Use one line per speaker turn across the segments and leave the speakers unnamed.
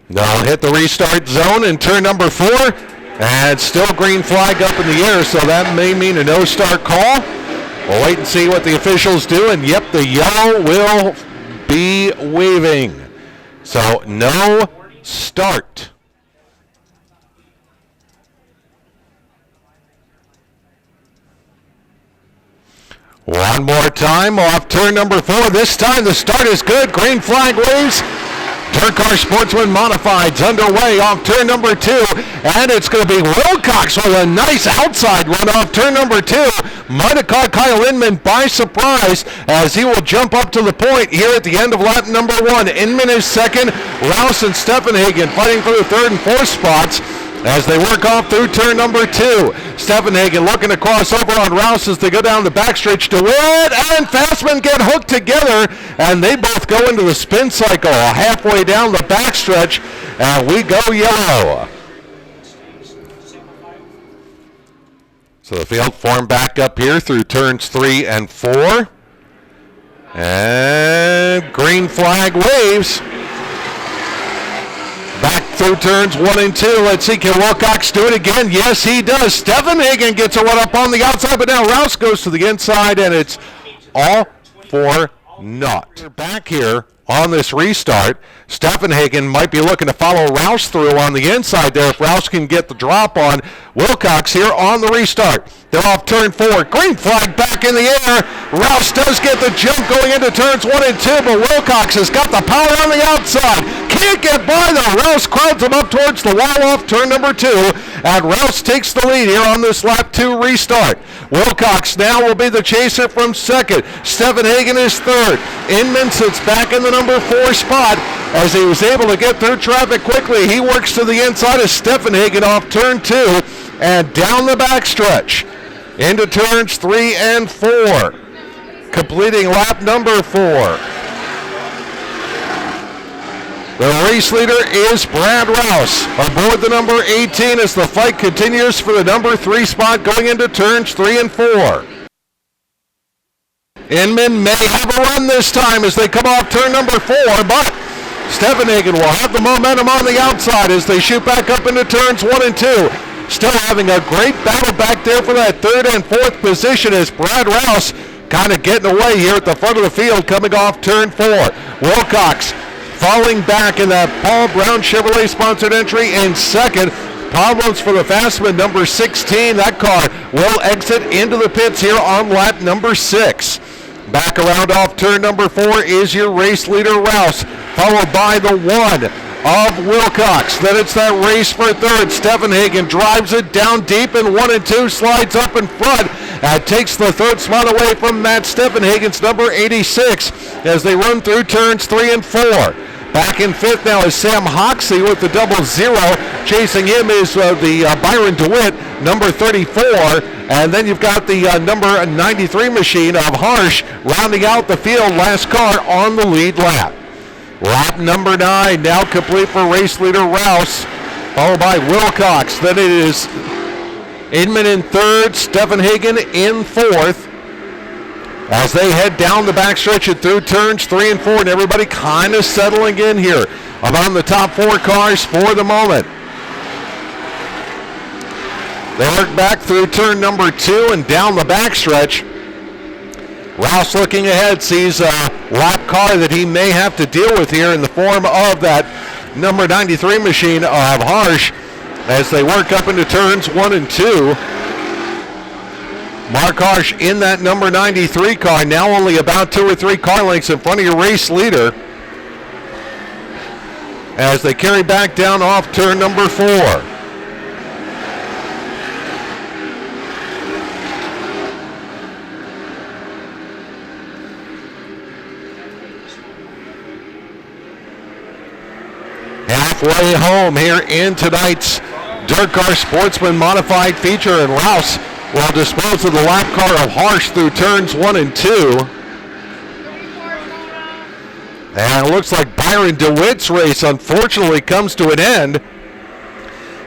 They'll hit the restart zone in turn number 4, and still green flag up in the air, so that may mean a no-start call. We'll wait and see what the officials do, and yep, the yellow will be waving. So no start. One more time off turn number 4. This time the start is good. Green flag waves. Dirt Car Sportsman Modifieds underway off turn number 2, and it's going to be Wilcox with a nice outside run off turn number 2. Might have caught Kyle Inman by surprise as he will jump up to the point here at the end of lap number 1. Inman is second. Rouse and Steffenhagen fighting for the 3rd and 4th spots as they work off through turn number 2. Steffenhagen looking to cross over on Rouse as they go down the backstretch. DeWitt and Fastman get hooked together, and they both go into the spin cycle halfway down the backstretch, and we go yellow. So the field formed back up here through turns 3 and 4. And green flag waves. Back through turns 1 and 2. Let's see, can Wilcox do it again? Yes, he does. Steffenhagen gets a run up on the outside, but now Rouse goes to the inside, and it's all for naught. We're back here on this restart. Steffenhagen might be looking to follow Rouse through on the inside there if Rouse can get the drop on Wilcox here on the restart. They're off turn 4. Green flag back in the air. Rouse does get the jump going into turns 1 and 2, but Wilcox has got the power on the outside. Can't get by though. Rouse crowds him up towards the wall off turn number 2, and Rouse takes the lead here on this lap 2 restart. Wilcox now will be the chaser from second. Steffenhagen is third. Inman sits back in the number 4 spot as he was able to get through traffic quickly. He works to the inside of Steffenhagen off turn 2 and down the backstretch into turns 3 and 4, completing lap number 4. The race leader is Brad Rouse aboard the number 18 as the fight continues for the number 3 spot going into turns 3 and 4. Inman may have a run this time as they come off turn number 4, but Steffenhagen will have the momentum on the outside as they shoot back up into turns 1 and 2. Still having a great battle back there for that 3rd and 4th position as Brad Rouse kind of getting away here at the front of the field coming off turn 4. Wilcox falling back in that Paul Brown Chevrolet sponsored entry in second. Problems for the Fastman number 16. That car will exit into the pits here on lap number 6. Back around off turn number 4 is your race leader Rouse, followed by the 1 of Wilcox. Then it's that race for third. Steffenhagen drives it down deep in 1 and 2, slides up in front, and takes the 3rd spot away from Matt Steffenhagen's number 86 as they run through turns 3 and 4. Back in 5th now is Sam Hoxie with the 00. Chasing him is the Byron DeWitt, number 34. And then you've got the number 93 machine of Harsch rounding out the field, last car on the lead lap. Lap number 9 now complete for race leader Rouse, followed by Wilcox. Then it is Inman in 3rd, Steffenhagen in 4th. As they head down the backstretch and through turns 3 and 4, and everybody kind of settling in here among the top 4 cars for the moment. They work back through turn number 2 and down the backstretch. Rouse looking ahead, sees a lap car that he may have to deal with here in the form of that number 93 machine of Harsch as they work up into turns 1 and 2. Mark Harsch in that number 93 car, now only about 2 or 3 car lengths in front of your race leader as they carry back down off turn number 4. Halfway home here in tonight's Dirt Car Sportsman Modified feature, and Rouse will dispose of the lap car of Harsch through turns 1 and 2. And it looks like Byron DeWitt's race unfortunately comes to an end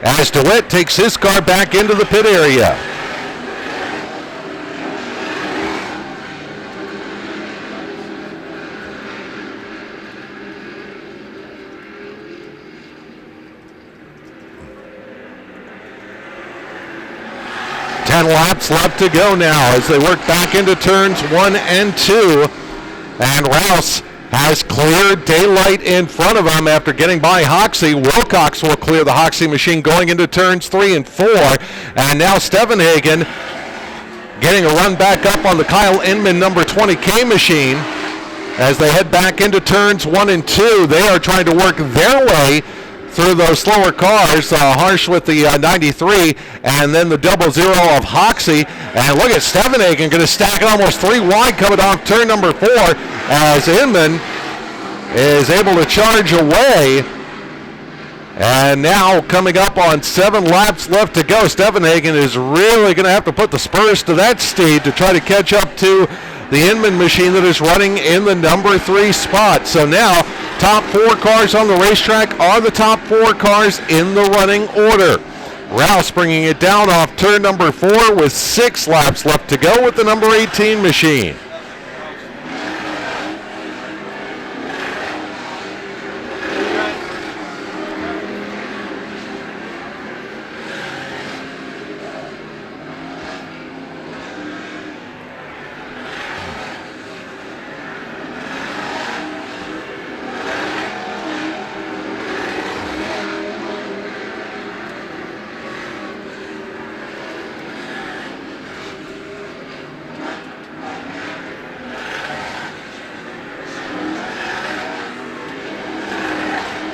as DeWitt takes his car back into the pit area. 9 laps left to go now as they work back into turns 1 and 2. And Rouse has cleared daylight in front of him after getting by Hoxie. Wilcox will clear the Hoxie machine going into turns 3 and 4. And now Steffenhagen getting a run back up on the Kyle Inman number 20K machine as they head back into turns 1 and 2. They are trying to work their way through those slower cars. Harsch with the 93, and then the 00 of Hoxie. And look at Steffenhagen going to stack it almost 3 wide coming off turn number 4 as Inman is able to charge away. And now coming up on 7 laps left to go, Steffenhagen is really going to have to put the spurs to that steed to try to catch up to the Inman machine that is running in the number 3 spot. So now top 4 cars on the racetrack are the top 4 cars in the running order. Rouse bringing it down off turn number 4 with 6 laps left to go with the number 18 machine.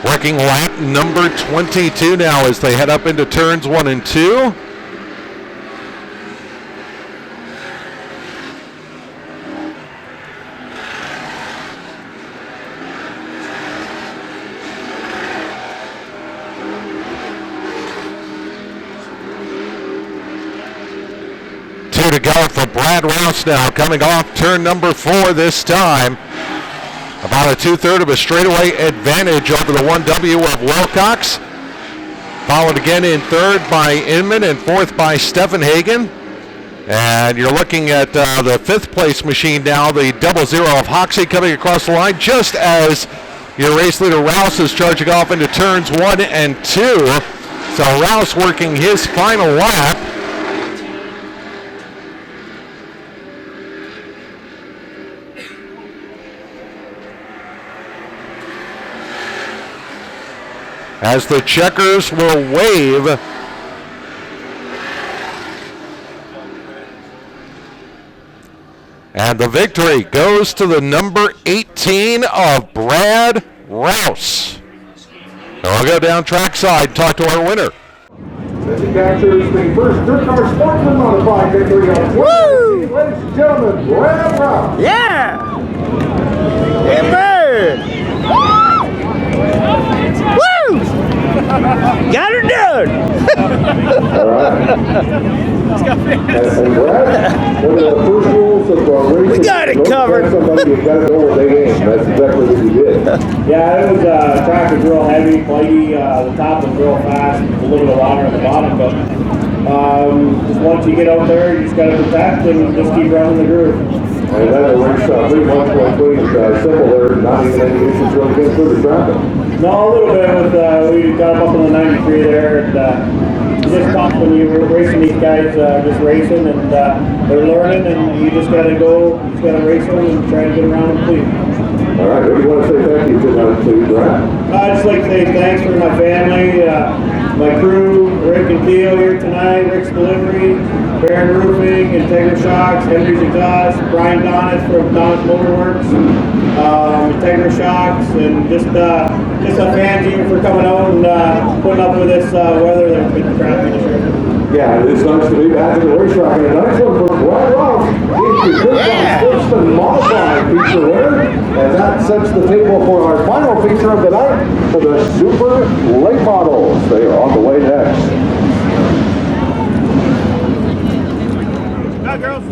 Working lap number 22 now as they head up into turns 1 and 2. Two to go for Brad Rouse now, coming off turn number 4 this time. About a 2/3 of a straightaway advantage over the 1W of Wilcox. Followed again in 3rd by Inman and 4th by Steffenhagen. And you're looking at the 5th place machine now, the 00 of Hoxie coming across the line just as your race leader Rouse is charging off into turns 1 and 2. So Rouse working his final lap. As the checkers will wave. And the victory goes to the number 18 of Brad Rouse. And we'll go down trackside and talk to our winner.
This captures the first dirt car Sportsman modified victory of
Woo!
Ladies and gentlemen, Brad Rouse.
Yeah! Inman! Woo! Got her done!
All right. And Brad, one of the first rules of racing.
We got it covered.
Somebody, you got to go where they aim. That's exactly what you did.
Yeah, it was track was real heavy, flighty. The top was real fast, a little bit longer at the bottom, but just once you get out there, you just got to protect and just keep running the groove.
And then the race pretty much went pretty simple there, not even any issues really getting through the traffic.
No, a little bit with we got up in the 93 there, and it's just tough when you're racing these guys, just racing, and they're learning, and you just got to go, you just got to race them and try to get around them clean.
All right, what do you want to say thank you to Brad?
I'd just like to say thanks for my family, my crew, Rick and Theo here tonight, Rick's Delivery, Baron Roofing, Integra Shocks, Henry's Exhaust, Brian Donnis from Donnis Motorworks, Integra Shocks, and just a fan team for coming out and putting up with this weather that's been crappy this year.
Yeah, it's nice to be back at the racetrack, and a nice one for Brad Rouse.
Yeah.
Sportsman modified feature winner, and that sets the table for our final feature of the night for the Super Late Models. They are on the way next.
Hi, girls.